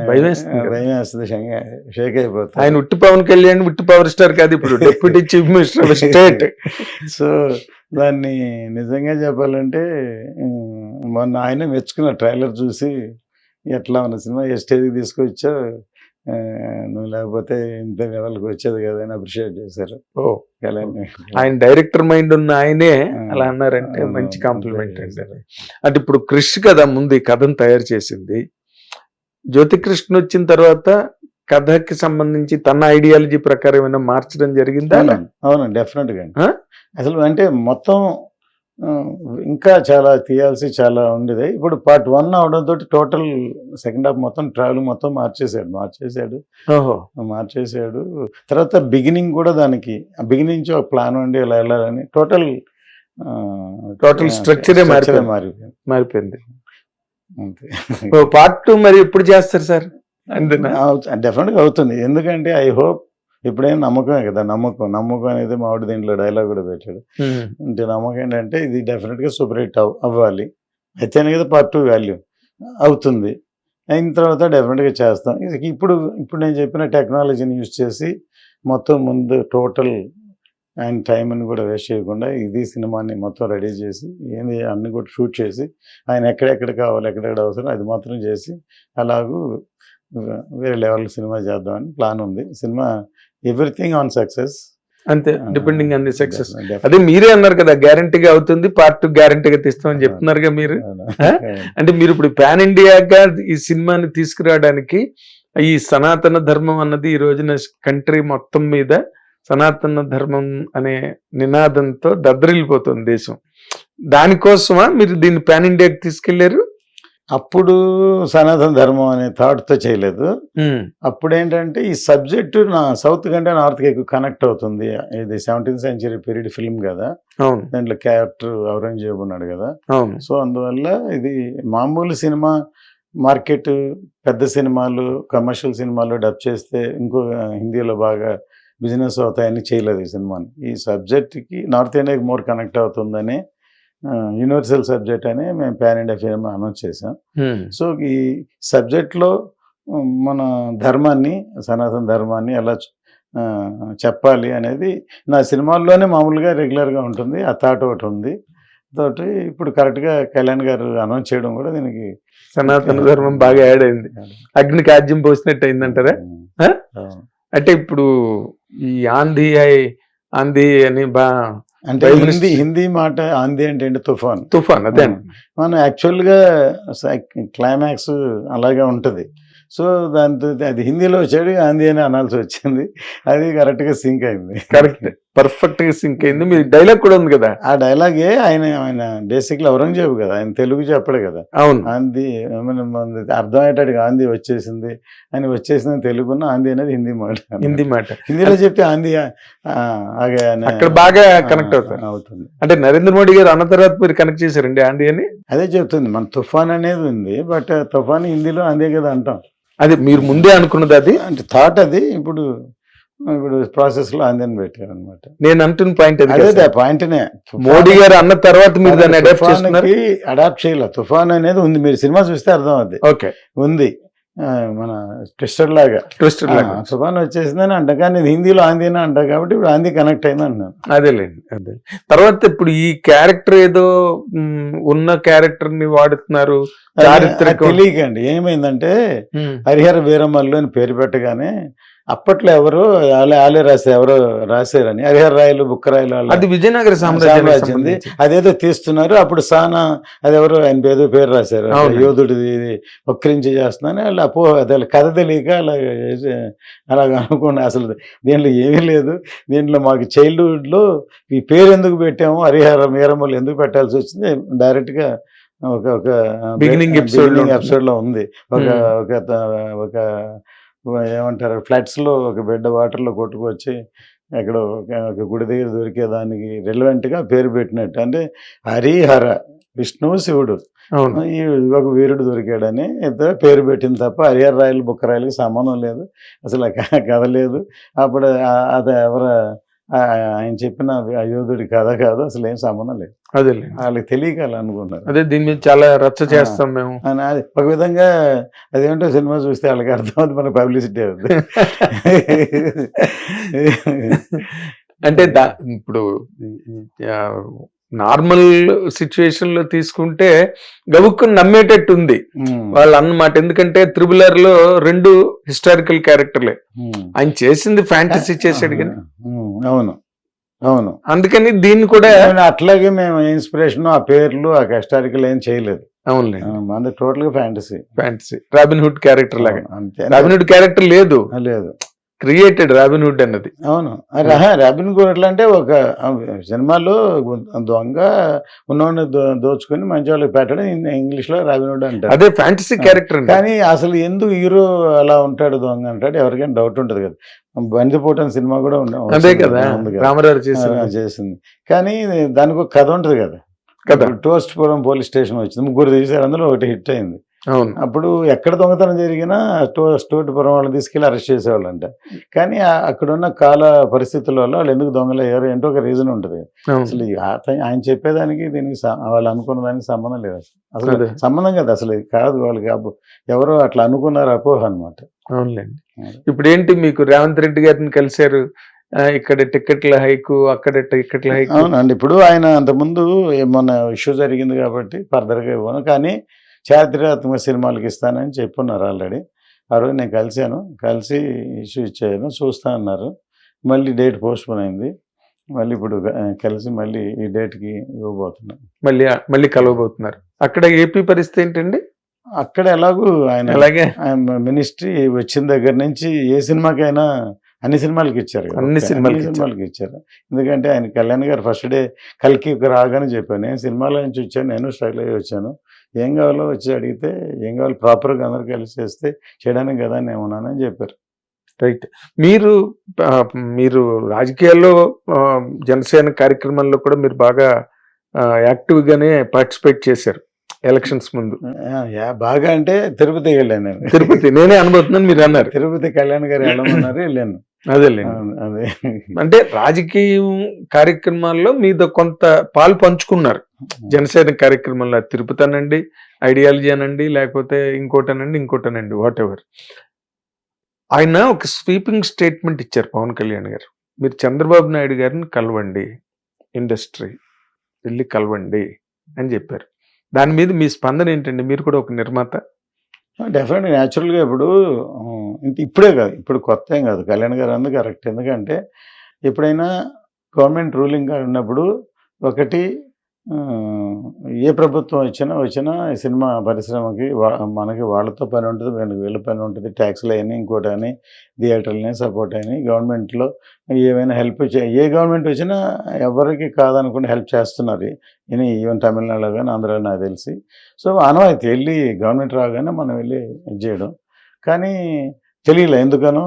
భయం వేస్తుంది, షేక్ అయిపోతుంది. ఆయన ఉట్టి పవన్ కళ్యాణ్ ఉట్టి పవర్ స్టార్ కాదు, ఇప్పుడు deputy chief minister of state. So దాన్ని నిజంగా చెప్పాలంటే మొన్న ఆయన మెచ్చుకున్న ట్రైలర్ చూసి, ఎట్లా ఉన్న సినిమా ఏ స్టేజ్కి తీసుకొచ్చా, నువ్వు లేకపోతే ఇంత లెవెల్కి వచ్చేది కదా అని అప్రిషియేట్ చేశారు. ఆయన డైరెక్టర్ మైండ్ ఉన్న ఆయనే అలా అన్నారంటే మంచి కాంప్లిమెంట్ అండి. అంటే ఇప్పుడు క్రిష్ కదా ముందు ఈ కథను తయారు చేసింది. జ్యోతికృష్ణ వచ్చిన తర్వాత కథకి సంబంధించి తన ఐడియాలజీ ప్రకారం ఏమైనా మార్చడం జరిగిందా? అవునండి, డెఫినెట్గా. అసలు అంటే మొత్తం ఇంకా చాలా తీయాల్సి చాలా ఉండేది. ఇప్పుడు పార్ట్ 1 అవడంతో టోటల్ సెకండ్ హాఫ్ మొత్తం ట్రావెల్ మొత్తం మార్చేసాడు. తర్వాత బిగినింగ్ కూడా దానికి బిగినింగ్ నుంచి ఒక ప్లాన్ ఉండి ఇలా వెళ్ళాలని టోటల్ స్ట్రక్చరే మారిపోయింది. అంతే. పార్ట్ 2 మరి ఎప్పుడు చేస్తారు సార్? డెఫినెట్గా అవుతుంది. ఎందుకంటే ఐ హోప్ ఇప్పుడేం నమ్మకమే కదా, నమ్మకం అనేది మామిడి దీంట్లో డైలాగ్ కూడా పెట్టాడు. అంటే నమ్మకం ఏంటంటే ఇది డెఫినెట్గా సూపర్ హిట్ అవ్వాలి, అయితేనే కదా పార్ట్ 2 వాల్యూ అవుతుంది. అయిన తర్వాత డెఫినెట్గా చేస్తాం. ఇప్పుడు నేను చెప్పిన టెక్నాలజీని యూజ్ చేసి మొత్తం ముందు టోటల్ ఆయన టైంని కూడా వేస్ట్ చేయకుండా ఇది సినిమాని మొత్తం రెడీ చేసి ఏంది అన్ని కూడా షూట్ చేసి ఆయన ఎక్కడెక్కడ కావాలి ఎక్కడెక్కడ అవసరం అది మాత్రం చేసి అలాగూ వేరే లెవెల్ సినిమా చేద్దామని ప్లాన్ ఉంది. సినిమా ఎవ్రీథింగ్ ఆన్ సక్సెస్, అంతే, డిపెండింగ్ ఆన్ ది సక్సెస్. అదే మీరే అన్నారు కదా, గ్యారంటీగా అవుతుంది, పార్ట్ 2 గ్యారంటీగా తీస్తామని చెప్తున్నారుగా మీరు. అంటే మీరు ఇప్పుడు పాన్ ఇండియాగా ఈ సినిమాని తీసుకురావడానికి ఈ సనాతన ధర్మం అన్నది ఈ రోజున కంట్రీ మొత్తం మీద సనాతన ధర్మం అనే నినాదంతో దద్దరిల్లిపోతుంది దేశం. దానికోసమా మీరు దీన్ని పాన్ ఇండియాకి తీసుకెళ్లారు? అప్పుడు సనాతన ధర్మం అనే థాట్తో చేయలేదు. అప్పుడు ఏంటంటే ఈ సబ్జెక్టు నా సౌత్ కంటే నార్త్కి ఎక్కువ కనెక్ట్ అవుతుంది. ఇది 17th century పీరియడ్ ఫిల్మ్ కదా, దాంట్లో క్యారెక్టర్ ఔరంగజేబు ఉన్నాడు కదా. సో అందువల్ల ఇది మామూలు సినిమా మార్కెట్, పెద్ద సినిమాలు కమర్షియల్ సినిమాలు డబ్ చేస్తే ఇంకో హిందీలో బాగా బిజినెస్ అవుతాయని చేయలేదు ఈ సినిమాని. ఈ సబ్జెక్ట్కి నార్త్ ఇండియాకి మోర్ కనెక్ట్ అవుతుందని యూనివర్సల్ సబ్జెక్ట్ అని మేము పాన్ ఇండియా ఫిల్మ్ అనౌన్స్ చేసాం. సో ఈ సబ్జెక్ట్లో మన ధర్మాన్ని, సనాతన ధర్మాన్ని ఎలా చెప్పాలి అనేది నా సినిమాల్లోనే మామూలుగా రెగ్యులర్గా ఉంటుంది. ఆ థాట్ ఒకటి ఉంది. తోటి ఇప్పుడు కరెక్ట్గా కళ్యాణ్ గారు అనౌన్స్ చేయడం కూడా దీనికి సనాతన ధర్మం బాగా యాడ్ అయింది, అగ్నికి ఆజ్యం పోసినట్టు అయిందంటారా? అంటే ఇప్పుడు ఈ ఆంధీ అని అంటే హిందీ మాట ఆంధీ అంటే తుఫాన్ అదే మనం యాక్చువల్గా క్లైమాక్స్ అలాగే ఉంటుంది. సో దాంతో అది హిందీలో వచ్చాడు, ఆంధీ అని అనాల్సి వచ్చింది. అది కరెక్ట్గా సింక్ అయింది. కరెక్ట్, పర్ఫెక్ట్ గా సింక్ అయింది. మీ డైలాగ్ కూడా ఉంది కదా, ఆ డైలాగే ఆయన బేసిక్లీ ఔరంగజేబు కదా, ఆయన తెలుగు చెప్పడు కదా. అవును, ఆంధీ అర్థమయ్యేటట్టుగా ఆంధీ వచ్చేసింది అని వచ్చేసింది తెలుగున్న, ఆంధీ అనేది హిందీ మాట. హిందీలో చెప్తే ఆంధీ అక్కడ బాగా కనెక్ట్ అవుతుంది. అంటే నరేంద్ర మోడీ గారు అన్న తర్వాత మీరు కనెక్ట్ చేశారండి ఆంధీ అని? అదే చెప్తుంది. మన తుఫాన్ అనేది ఉంది, బట్ తుఫాన్ హిందీలో ఆంధీ కదా అంటాం. అది మీరు ముందే అనుకున్నది, అది అంటే థాట్. అది ఇప్పుడు ప్రాసెస్ లో ఆందోళన పెట్టారు అనమాట. నేను అంటున్న పాయింట్ అదే పాయింట్నే. మోడీ గారు అన్న తర్వాత మీరు దాన్ని అడాప్ట్ చేయాలి. తుఫాన్ అనేది ఉంది, మీరు సినిమా చూస్తే అర్థం అవుతుంది. ఓకే, ఉంది మన ట్విస్టర్ లాగా తుఫాన్ వచ్చేసిందని అంట, కానీ హిందీలో ఆంధీని అంట, కాబట్టి ఇప్పుడు ఆంధీ కనెక్ట్ అయింది అంటున్నాను. అదేలేండి, అదే. తర్వాత ఇప్పుడు ఈ క్యారెక్టర్ ఏదో ఉన్న క్యారెక్టర్ ని వాడుతున్నారు, తెలియకండి. ఏమైందంటే హరిహర వీరమల్లు అని పేరు పెట్టగానే అప్పట్లో ఎవరు ఆలే ఎవరో రాశారని, హరిహర రాయలు, బుక్కరాయలు, అది విజయనగర సామ్రాజ్యం, అదేదో తీస్తున్నారు. అప్పుడు సానా అదెవరో ఆయన ఏదో పేరు రాశారు, యోధుడిది వక్రించి చేస్తున్నాను. వాళ్ళు అపోహ, అది కథ తెలియక అలాగ అనుకోండి. అసలు దీంట్లో ఏమీ లేదు. దీంట్లో మాకు చైల్డ్హుడ్లో ఈ పేరు ఎందుకు పెట్టాము, హరిహర వీరమల్లు ఎందుకు పెట్టాల్సి వచ్చింది, డైరెక్ట్గా ఒక బిగినింగ్ ఎపిసోడ్ లో ఉంది. ఒక ఏమంటారు, ఫ్లడ్స్ లో ఒక బిడ్డ వాటర్ లో కొట్టుకొచ్చి ఎక్కడో ఒక గుడి దగ్గర దొరికేదానికి రిలవెంట్ గా పేరు పెట్టినట్టు. అంటే హరిహర, విష్ణువు శివుడు, ఈ ఒక వీరుడు దొరికాడని పేరు పెట్టింది తప్ప హరిహర రాయలు, బుక్కరాయలకి సంబంధం లేదు, అసలు కథ లేదు. అప్పుడు అది ఆయన చెప్పిన యోధుడి కథ కాదు, అసలు ఏం సంబంధం లేదు. అదే వాళ్ళకి తెలియక అలా అనుకున్నారు. అదే దీని మీద చాలా రచ్చ చేస్తాం మేము. అది ఒక విధంగా అదేంటో సినిమా చూస్తే వాళ్ళకి అర్థమవుతుంది, మన పబ్లిసిటీ అవుతుంది. అంటే ఇప్పుడు నార్మల్ సిచ్యువేషన్ లో తీసుకుంటే గబుక్కుని నమ్మేటట్టు ఉంది వాళ్ళు అన్నమాట. ఎందుకంటే త్రిబులర్ లో 2 హిస్టారికల్ క్యారెక్టర్లే, ఆయన చేసింది ఫ్యాంటసీ చేశాడు కానీ. అవును అవును, అందుకని దీన్ని కూడా అట్లాగే మేము ఇన్స్పిరేషన్, ఆ పేర్లు, ఆ హిస్టారికల్ ఏం చేయలేదు. అవునులే, మన టోటల్ గా ఫ్యాంటసీ రాబిన్ హుడ్ క్యారెక్టర్ లాగా. రాబిన్ హుడ్ క్యారెక్టర్ లేదు, క్రియేటెడ్ రాబిన్ హుడ్ అన్నది. అవును, రాబిన్ హుడ్ ఎట్లా అంటే ఒక సినిమాలో దొంగ ఉన్నవాడిని దోచుకుని మంచి వాళ్ళకి పెట్టడం, ఇంగ్లీష్ లో రాబిన్ హుడ్ అంటారు. అదే ఫ్యాంటసీ క్యారెక్టర్. కానీ అసలు ఎందుకు హీరో అలా ఉంటాడు, దొంగ అంటాడు, ఎవరికైనా డౌట్ ఉంటుంది కదా. బందిపోటం సినిమా కూడా అదే కదా రామారావు చేసింది. కానీ దానికి ఒక కథ ఉంటుంది కదా. టోస్ట్ పురం పోలీస్ స్టేషన్ వచ్చింది, 3 తీశారు, అందులో ఒకటి హిట్ అయింది. అవును. అప్పుడు ఎక్కడ దొంగతనం జరిగినా స్టోటుపురం వాళ్ళని తీసుకెళ్ళి అరెస్ట్ చేసేవాళ్ళంట. కానీ అక్కడున్న కాల పరిస్థితుల వల్ల వాళ్ళు ఎందుకు దొంగలయ్యారు ఏంటో ఒక రీజన్ ఉంటుంది. అవును. అసలు ఆయన చెప్పేదానికి దీనికి వాళ్ళు అనుకున్న దానికి సంబంధం లేదు అసలు అదే. సంబంధం కదా అసలు ఇది కాదు వాళ్ళకి ఎవరో అట్లా అనుకున్నారు అపోహ అనమాట. అవునులేండి. ఇప్పుడు ఏంటి మీకు రేవంత్ రెడ్డి గారిని కలిశారు, ఇక్కడ టికెట్ల హైకు, అక్కడ టికెట్ల హైకు. అవునండి. ఇప్పుడు ఆయన అంతకుముందు మొన్న ఇష్యూ జరిగింది కాబట్టి ఫర్దర్గా ఇవ్వను, కానీ చారిత్రాత్మక సినిమాలకి ఇస్తానని చెప్పున్నారు ఆల్రెడీ. ఆ రోజు నేను కలిసి ఇష్యూ ఇచ్చాను, చూస్తా అన్నారు. మళ్ళీ డేట్ పోస్ట్పోన్ అయింది. మళ్ళీ ఇప్పుడు కలిసి మళ్ళీ ఈ డేట్కి ఇవ్వబోతున్నాను. మళ్ళీ కలవబోతున్నారు. అక్కడ ఏపీ పరిస్థితి ఏంటండి? అక్కడ ఎలాగూ అలాగే ఆయన మినిస్ట్రీ వచ్చిన దగ్గర నుంచి ఏ సినిమాకైనా అన్ని సినిమాలకి ఇచ్చారు కదా. అన్ని సినిమాలకి సినిమాలకి ఇచ్చారు. ఎందుకంటే ఆయన కళ్యాణ్ గారు ఫస్ట్ డే కల్కి రాగానే చెప్పాను, నేను సినిమాల నుంచి వచ్చాను, నేను స్ట్రగుల్ అయ్యి వచ్చాను, ఏం కావాలో వచ్చి అడిగితే ఏం కావాలి ప్రాపర్గా అందరు కలిసి చేస్తే చేయడానికి కదా నేను ఉన్నానని చెప్పారు. రైట్. మీరు రాజకీయాల్లో జనసేన కార్యక్రమాల్లో కూడా మీరు బాగా యాక్టివ్ గానే పార్టిసిపేట్ చేశారు ఎలక్షన్స్ ముందు. బాగా అంటే తిరుపతికి వెళ్ళాను నేను. తిరుపతి నేనే అనుభూతున్నాను, మీరు అన్నారు తిరుపతి కళ్యాణ్ గారు వెళ్ళమన్నారు, వెళ్ళాను. అదే అదే అంటే రాజకీయం కార్యక్రమాల్లో మీద కొంత పాలు పంచుకున్నారు. జనసేన కార్యక్రమంలో తిరుపతి అనండి, ఐడియాలజీ అనండి, లేకపోతే ఇంకోటనండి వాట్ ఎవర్. ఆయన ఒక స్వీపింగ్ స్టేట్మెంట్ ఇచ్చారు పవన్ కళ్యాణ్ గారు, మీరు చంద్రబాబు నాయుడు గారిని కలవండి, ఇండస్ట్రీ వెళ్ళి కలవండి అని చెప్పారు. దాని మీద మీ స్పందన ఏంటండి? మీరు కూడా ఒక నిర్మాత. డెఫినెట్గా న్యాచురల్గా ఇప్పుడే కాదు, ఇప్పుడు కొత్త ఏం కాదు, కళ్యాణ్ గారు అందుకు కరెక్ట్. ఎందుకంటే ఎప్పుడైనా గవర్నమెంట్ రూలింగ్ ఉన్నప్పుడు ఒకటి ఏ ప్రభుత్వం వచ్చినా ఈ సినిమా పరిశ్రమకి మనకి వాళ్ళతో పని ఉంటుంది, వీళ్ళ పని ఉంటుంది, ట్యాక్స్లు అయినా ఇంకోటి అని థియేటర్లని సపోర్ట్ అయినాయి. గవర్నమెంట్లో ఏమైనా హెల్ప్ ఏ గవర్నమెంట్ వచ్చినా ఎవరికి కాదనుకుంటే హెల్ప్ చేస్తున్నారు. ఈవెన్ తమిళనాడులో కానీ ఆంధ్రాలో నాకు తెలిసి. సో ఆనవాయితీ వెళ్ళి గవర్నమెంట్ రాగానే మనం వెళ్ళి చేయడం. కానీ తెలియలే ఎందుకనో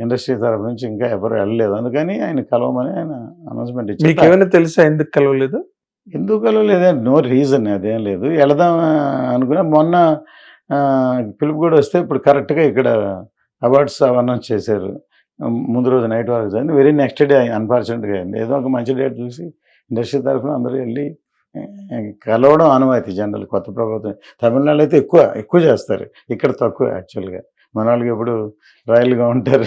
ఇండస్ట్రీ తరఫు నుంచి ఇంకా ఎవరు వెళ్ళలేదు. అందుకని ఆయన కలవమని ఆయన అనౌన్స్మెంట్ ఇచ్చారు. మీకు ఏమైనా తెలుసా ఎందుకు కలవలేదు? ఎందుకు కలవలేదే, నో రీజన్, అదేం లేదు. వెళదాం అనుకున్నా. మొన్న పిలుపు కూడా వస్తే ఇప్పుడు కరెక్ట్గా ఇక్కడ అవార్డ్స్ అనౌన్స్ చేశారు. ముందు రోజు నైట్ వరకు జరిగింది. వెరీ నెక్స్ట్ డే అన్ఫార్చునేట్గా అయింది. ఏదో ఒక మంచి డేట్ చూసి ఇండస్ట్రీ తరఫున అందరూ వెళ్ళి కలవడం ఆనవాయితీ. జనరల్ కొత్త ప్రభుత్వం తమిళనాడు అయితే ఎక్కువ చేస్తారు, ఇక్కడ తక్కువ యాక్చువల్గా. మన వాళ్ళకి ఎప్పుడు రాయల్గా ఉంటారు.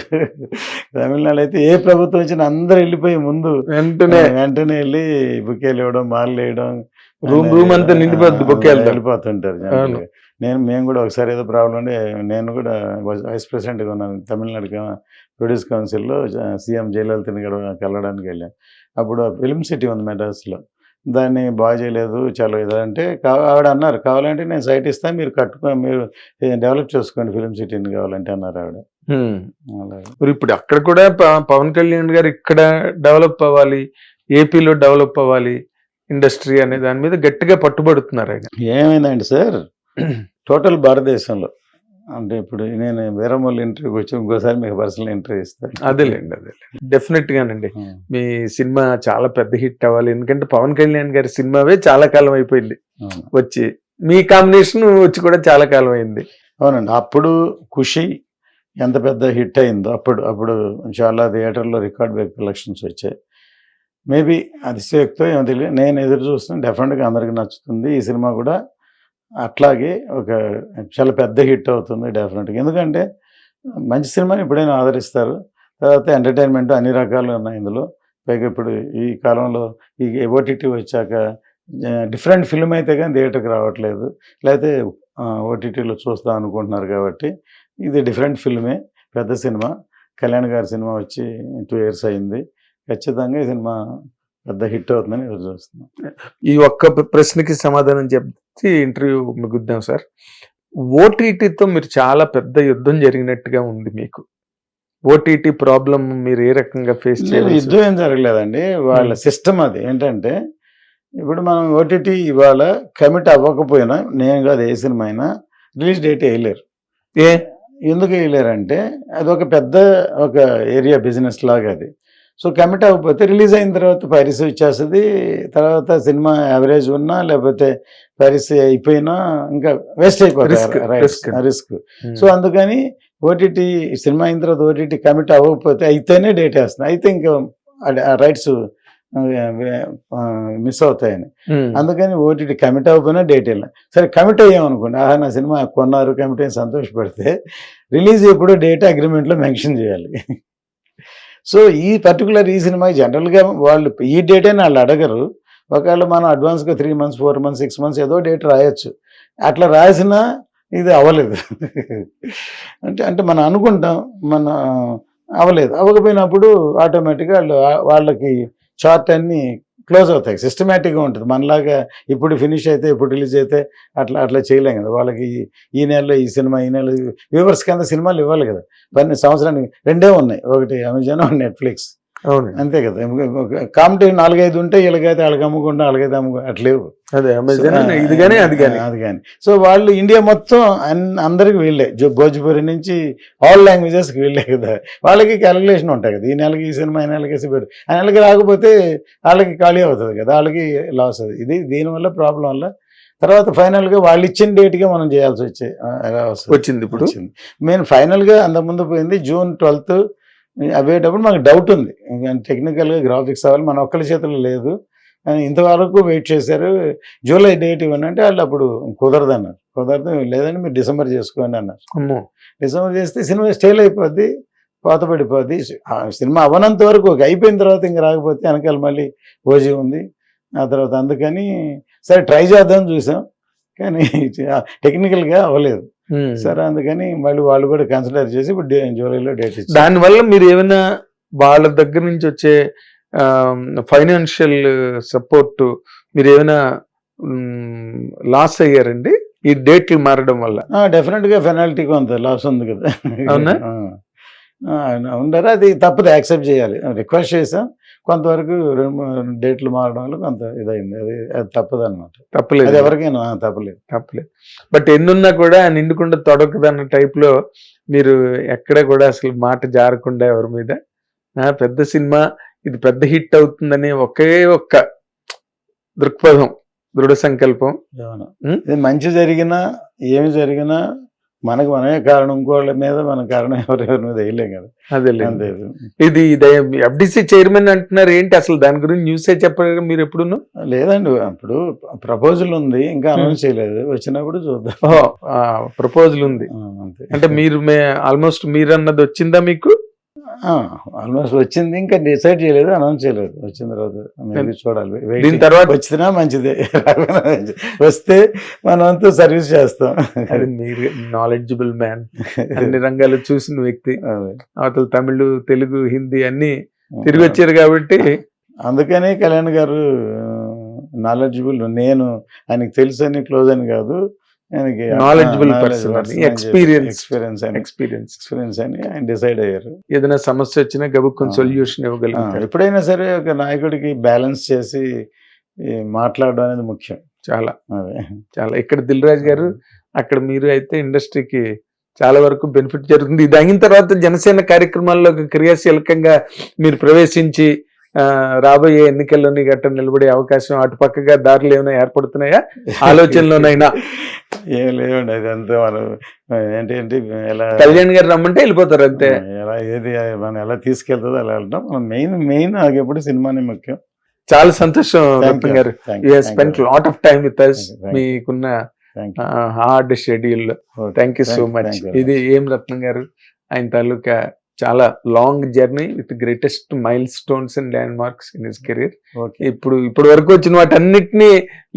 తమిళనాడు అయితే ఏ ప్రభుత్వం వచ్చినా అందరూ వెళ్ళిపోయి ముందు వెంటనే వెళ్ళి బుకేలు ఇవ్వడం, మాలలు వేయడం, రూమ్ అంతా నిండిపోద్ది బుకేలు వెళ్ళిపోతుంటారు జనరల్గా. మేము కూడా ఒకసారి ఏదో ప్రాబ్లం ఉండి నేను కూడా వైస్ ప్రెసిడెంట్గా ఉన్నాను తమిళనాడు ప్రొడ్యూస్ కౌన్సిల్లో. సీఎం జయలలితని కూడా కలవడానికి వెళ్ళాను. అప్పుడు ఫిల్మ్ సిటీ ఉంది మెడ్రాస్లో, దాన్ని బాగా చేయలేదు చాలా ఇదంటే ఆవిడ అన్నారు, కావాలంటే నేను సైట్ ఇస్తాను, మీరు మీరు డెవలప్ చేసుకోండి ఫిల్మ్ సిటీని కావాలంటే అన్నారు ఆవిడ. మరి ఇప్పుడు అక్కడ కూడా పవన్ కళ్యాణ్ గారు ఇక్కడ డెవలప్ అవ్వాలి, ఏపీలో డెవలప్ అవ్వాలి ఇండస్ట్రీ అనే దాని మీద గట్టిగా పట్టుబడుతున్నారు ఆయన. ఏమైందండి సార్, టోటల్ భారతదేశంలో అంటే ఇప్పుడు నేను వీరమల్లి ఇంటర్వ్యూకి వచ్చి ఇంకోసారి మీకు పర్సనల్ ఇంటర్వ్యూ ఇస్తాను. అదేలేండి డెఫినెట్ గానండి. మీ సినిమా చాలా పెద్ద హిట్ అవ్వాలి, ఎందుకంటే పవన్ కళ్యాణ్ గారి సినిమావే చాలా కాలం అయిపోయింది వచ్చి, మీ కాంబినేషన్ వచ్చి కూడా చాలా కాలం అయింది. అవునండి. అప్పుడు ఖుషి ఎంత పెద్ద హిట్ అయిందో అప్పుడు చాలా థియేటర్లో రికార్డ్ బ్రేక్ కలెక్షన్స్ వచ్చాయి. మేబీ అతిశయోక్తో ఏమో తెలియదు, నేను ఎదురు చూస్తున్నాను. డెఫినెట్గా అందరికీ నచ్చుతుంది. ఈ సినిమా కూడా అట్లాగే ఒక చాలా పెద్ద హిట్ అవుతుంది డెఫినెట్గా. ఎందుకంటే మంచి సినిమాని ఎప్పుడైనా ఆదరిస్తారు. తర్వాత ఎంటర్టైన్మెంట్ అన్ని రకాలు ఉన్నాయి ఇందులో. పైగా ఇప్పుడు ఈ కాలంలో ఈ ఓటీటీ వచ్చాక డిఫరెంట్ ఫిల్మ్ అయితే కానీ థియేటర్కి రావట్లేదు, లేకపోతే ఓటీటీలో చూస్తాం అనుకుంటున్నారు. కాబట్టి ఇది డిఫరెంట్ ఫిల్మే, పెద్ద సినిమా. కళ్యాణ్ గారి సినిమా వచ్చి 2 years అయింది. ఖచ్చితంగా ఈ సినిమా పెద్ద హిట్ అవుతుందని ఎదురు చూస్తున్నాం. ఈ ఒక్క ప్రశ్నకి సమాధానం చెప్పి ఇంటర్వ్యూ ముగిద్దాం సార్. ఓటీటీతో మీరు చాలా పెద్ద యుద్ధం జరిగినట్టుగా ఉంది మీకు. ఓటీటీ ప్రాబ్లం మీరు ఏ రకంగా ఫేస్ చేయాలి? యుద్ధం ఏం జరగలేదండి, వాళ్ళ సిస్టమ్ అది. ఏంటంటే ఇప్పుడు మనం ఓటీటీ ఇవాళ కమిట్ అవ్వకపోయినా, నేను కాదు ఏ సినిమా అయినా రిలీజ్ డేట్ వేయలేరు. ఎందుకు వేయలేరంటే అది ఒక పెద్ద ఏరియా బిజినెస్ లాగా అది. సో కమిట్ అవ్వకపోతే రిలీజ్ అయిన తర్వాత పైరసీ వచ్చేస్తుంది, తర్వాత సినిమా యావరేజ్ ఉన్నా లేకపోతే పైరసీ అయిపోయినా ఇంకా వేస్ట్ అయిపోతుంది రిస్క్. సో అందుకని ఓటీటీ సినిమా అయిన తర్వాత ఓటీటీ కమిట్ అవ్వకపోతే అయితేనే డేట్ వేస్తుంది, అయితే ఇంకా రైట్స్ మిస్ అవుతాయని. అందుకని ఓటీటీ కమిట్ అవ్వకపోయినా డేట్ వెళ్ళిన సరే కమిట్ అయ్యామనుకోండి, ఆహా నా సినిమా కొన్నారు కమిట్ అయ్యి సంతోషపడితే రిలీజ్ ఎప్పుడు డేట్ అగ్రిమెంట్లో మెన్షన్ చేయాలి. సో ఈ పర్టికులర్ ఈ సినిమా జనరల్గా వాళ్ళు ఈ డేట్ అని వాళ్ళు అడగరు, ఒకవేళ మనం అడ్వాన్స్గా 3 months 4 months 6 months ఏదో డేట్ రాయొచ్చు, అట్లా రాసినా ఇది అవ్వలేదు. అంటే మనం అనుకుంటాం మన అవ్వకపోయినప్పుడు ఆటోమేటిక్గా వాళ్ళకి చార్ట్ అన్ని క్లోజ్ అవుతాయి, సిస్టమేటిక్గా ఉంటుంది. మనలాగా ఇప్పుడు ఫినిష్ అయితే ఇప్పుడు రిలీజ్ అయితే అట్లా చేయలేం కదా. వాళ్ళకి ఈ నెలలో ఈ సినిమా ఈ నెల వ్యూవర్స్ కింద సినిమాలు ఇవ్వాలి కదా. సంవత్సరానికి 2 ఉన్నాయి, ఒకటి అమెజాన్ ఒకటి నెట్ఫ్లిక్స్, అవును అంతే కదా. కాంపిటేటివ్ 4-5 ఉంటే వీళ్ళకైతే వాళ్ళకి అమ్ముకుంటా వాళ్ళకైతే అట్లేవు. అదే అమెజాన్ ఇది కానీ అది కానీ. సో వాళ్ళు ఇండియా మొత్తం అందరికి వీళ్ళే, భోజ్పురి నుంచి ఆల్ లాంగ్వేజెస్కి వీళ్ళే కదా. వాళ్ళకి క్యాలిక్యులేషన్ ఉంటాయి కదా, ఈ నెలకి ఈ సినిమా ఈ నెలకి పెట్టు, ఆ నెలకి రాకపోతే వాళ్ళకి ఖాళీ అవుతుంది కదా, వాళ్ళకి లాస్ అవుతుంది. దీనివల్ల ప్రాబ్లం వల్ల తర్వాత ఫైనల్గా వాళ్ళు ఇచ్చిన డేట్గా మనం చేయాల్సి వచ్చింది. ఇప్పుడు మెయిన్ ఫైనల్గా అంతకుముందు పోయింది June 12th అయ్యేటప్పుడు మాకు డౌట్ ఉంది, టెక్నికల్గా గ్రాఫిక్స్ అవ్వాలి, మన ఒక్కరి చేతుల్లో లేదు. ఇంతవరకు వెయిట్ చేశారు, జూలై డేట్ ఇవ్వండి అంటే వాళ్ళు అప్పుడు కుదరదు లేదండి మీరు డిసెంబర్ చేసుకోండి అన్నారు. డిసెంబర్ చేస్తే సినిమా స్టేల్ అయిపోద్ది, పాత పడిపోద్ది. సినిమా అవనంత వరకు అయిపోయిన తర్వాత ఇంకా రాకపోతే వెనకాల మళ్ళీ ఓజీ ఉంది. ఆ తర్వాత అందుకని సరే ట్రై చేద్దామని చూసాం, కానీ టెక్నికల్గా అవ్వలేదు. సరే అందుకని మళ్ళీ వాళ్ళు కూడా కన్సిడర్ చేసి ఇప్పుడు జూలైలో డేట్ ఇచ్చారు. దానివల్ల మీరు ఏమైనా వాళ్ళ దగ్గర నుంచి వచ్చే ఫైనాన్షియల్ సపోర్ట్ మీరు ఏమైనా లాస్ అయ్యారండి ఈ డేట్లు మారడం వల్ల? డెఫినెట్గా పెనాల్టీ కొంత లాస్ ఉంది కదా. అవునా? ఉండరు, అది తప్పదు, యాక్సెప్ట్ చేయాలి. రిక్వెస్ట్ చేసాం, కొంతవరకు 2 డేట్లు మారడం వల్ల కొంత ఇదైంది, అది తప్పదు అనమాట. తప్పలేదు, అది ఎవరికైనా తప్పలేదు. బట్ ఎన్నున్నా కూడా నిండుకుండా తొడకదన్న టైప్లో మీరు ఎక్కడ కూడా అసలు మాట జారకుండా ఎవరి మీద పెద్ద సినిమా ఇది పెద్ద హిట్ అవుతుందని ఒకే ఒక్క దృక్పథం, దృఢ సంకల్పం. ఇది మంచి జరిగినా ఏమి జరిగినా మనకు మనమే కారణం, ఇంకోళ్ళ మీద మన కారణం ఎవరెవరి మీద వేయలేం కదా. అదే ఇది ఎఫ్డిసి చైర్మన్ అంటున్నారు ఏంటి అసలు దాని గురించి న్యూసే చెప్పారు మీరు ఎప్పుడు? లేదండి, అప్పుడు ప్రపోజల్ ఉంది, ఇంకా అనౌన్స్ చేయలేదు, వచ్చినప్పుడు చూద్దాం. ప్రపోజల్ ఉంది అంటే మీరు ఆల్మోస్ట్ మీరు అన్నది వచ్చిందా మీకు? ఆల్మోస్ట్ వచ్చింది, ఇంకా డిసైడ్ చేయలేదు, అనౌన్స్ చేయలేదు. వచ్చిన తర్వాత చూడాలి, దీని తర్వాత వచ్చినా మంచిదే, వస్తే మనమంతా సర్వీస్ చేస్తాం. అది మీరు నాలెడ్జబుల్ మ్యాన్, అన్ని రంగాలు చూసిన వ్యక్తి, అవతల తమిళ్ తెలుగు హిందీ అన్ని తిరిగి వచ్చారు కాబట్టి అందుకనే కళ్యాణ్ గారు నాలెడ్జబుల్. నేను ఆయనకి తెలుసు అని క్లోజ్ అని కాదు, నాలెడ్జబుల్ పర్సన్, ఎక్స్పీరియన్స్ అని ఆయన డిసైడ్ అయ్యారు. ఏదైనా సమస్య వచ్చినా గబుక్కుని సొల్యూషన్ ఇవ్వగలుగుతారు. ఎప్పుడైనా సరే ఒక నాయకుడికి బ్యాలెన్స్ చేసి మాట్లాడడం అనేది ముఖ్యం. చాలా ఇక్కడ దిల్ రాజు గారు, అక్కడ మీరు అయితే ఇండస్ట్రీకి చాలా వరకు బెనిఫిట్ జరుగుతుంది. ఇది అయిన తర్వాత జనసేన కార్యక్రమాల్లో క్రియాశీలకంగా మీరు ప్రవేశించి రాబోయే ఎన్నికల్లోని గట్ట నిలబడే అవకాశం అటుపక్కగా దారులు ఏమైనా ఏర్పడుతున్నాయా ఆలోచనలోనైనా? ఏం లేవండి, అదంతా మనం ఏంటి ఎలా కళ్యాణ్ గారు రమ్మంటే వెళ్ళిపోతారు అంతే. ఎలా ఏది మనం ఎలా తీసుకెళ్తుందో అలా వెళ్తాం. మనం మెయిన్ నాకు ఎప్పుడు సినిమానే ముఖ్యం. చాలా సంతోషం రత్నం గారు, you have spent lot of time with us. మీకున్న హార్డ్ షెడ్యూల్ లో థ్యాంక్ యూ సో మచ్. ఇది ఏం రత్నం గారు, ఆయన తాలూకా చాలా long journey with greatest mile stones and land marks in his career. ఇప్పుడు వరకు వచ్చిన వాటన్నిటినీ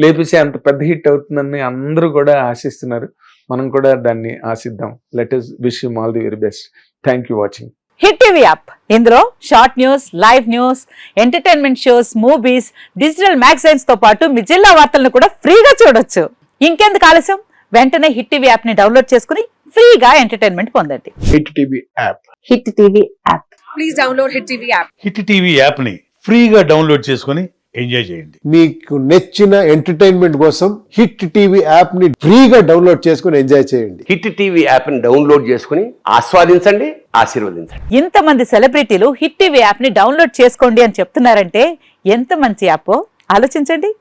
లేపేసి అంత పెద్ద హిట్ అవుతుందని అందరూ కూడా ఆశిస్తున్నారు, మనం కూడా దాన్ని ఆశిద్దాం. Let us wish him all the very best. Thank you watching hit TV app. ఇందులో short news, live news, entertainment shows, movies, digital magazines తో పాటు మీ జిల్లా వార్తలను కూడా ఫ్రీగా చూడొచ్చు. ఇంకెందుకు ఆలస్యం, వెంటనే హిట్ టీవీ యాప్ ని డౌన్లోడ్ చేసుకుని ఫ్రీగా ఎంటర్టైన్మెంట్ పొందండి. Hit TV app. Hit TV app. Please download hit TV app. Hit TV యాప్ని ఫ్రీగా డౌన్లోడ్ చేసుకొని ఎంజాయ్ చేయండి. మీకు నచ్చిన ఎంటర్టైన్మెంట్ కోసం హిట్ టీవీ యాప్ ని ఫ్రీగా డౌన్లోడ్ చేసుకుని ఎంజాయ్ చేయండి. హిట్ టీవీ యాప్ని డౌన్లోడ్ చేసుకుని ఆస్వాదించండి, ఆశీర్వదించండి. ఇంతమంది సెలబ్రిటీలు హిట్ టీవీ యాప్ ని డౌన్లోడ్ చేసుకోండి అని చెప్తున్నారంటే ఎంత మంచి యాప్ ఆలోచించండి.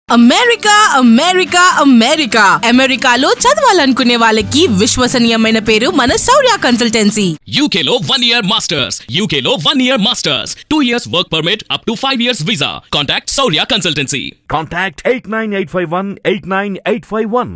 అమెరికా అమెరికా అమెరికా అమెరికాలో చదవాలనుకునే వాళ్ళకి విశ్వసనీయమైన పేరు మన శౌర్య కన్సల్టెన్సీ. UK లో 1 year masters, UK లో 1 year masters, 2 years work permit up to 5 years visa. Contact Saurya Consultancy. Contact 89851 89851.